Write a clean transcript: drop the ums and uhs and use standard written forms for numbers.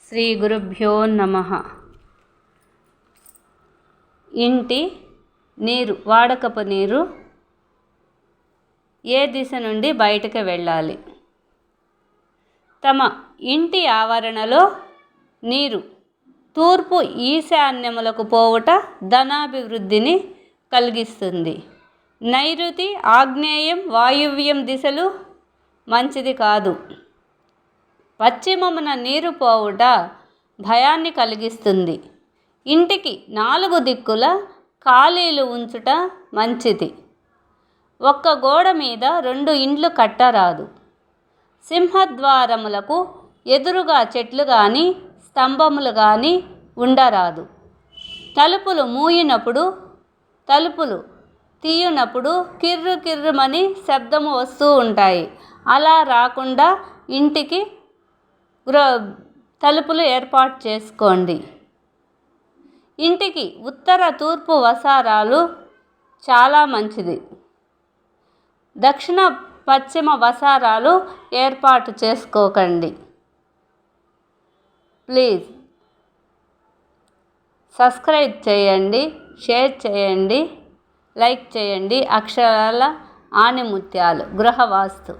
శ్రీ గురుభ్యో నమః. ఇంటి నీరు, వాడకపు నీరు ఏ దిశ నుండి బయటకు వెళ్ళాలి? తమ ఇంటి ఆవరణలో నీరు తూర్పు ఈశాన్యములకు పోవుట ధనాభివృద్ధిని కలిగిస్తుంది. నైరుతి, ఆగ్నేయం, వాయువ్యం దిశలు మంచిది కాదు. పశ్చిమమున నీరు పోవుట భయాన్ని కలిగిస్తుంది. ఇంటికి 4 దిక్కుల ఖాళీలు ఉంచుట మంచిది. ఒక్క గోడ మీద 2 ఇండ్లు కట్టరాదు. సింహద్వారములకు ఎదురుగా చెట్లు కానీ స్తంభములు కానీ ఉండరాదు. తలుపులు మూయినప్పుడు, తలుపులు తీయునప్పుడు కిర్రు కిర్రుమని శబ్దము వస్తూ ఉంటాయి. అలా రాకుండా ఇంటికి తలుపులు ఏర్పాటు చేసుకోండి. ఇంటికి ఉత్తర తూర్పు వసారాలు చాలా మంచిది. దక్షిణ పశ్చిమ వసారాలు ఏర్పాటు చేసుకోకండి. ప్లీజ్ సబ్స్క్రైబ్ చేయండి, షేర్ చేయండి, లైక్ చేయండి. అక్షరాల ఆణిముత్యాలు గృహవాస్తు.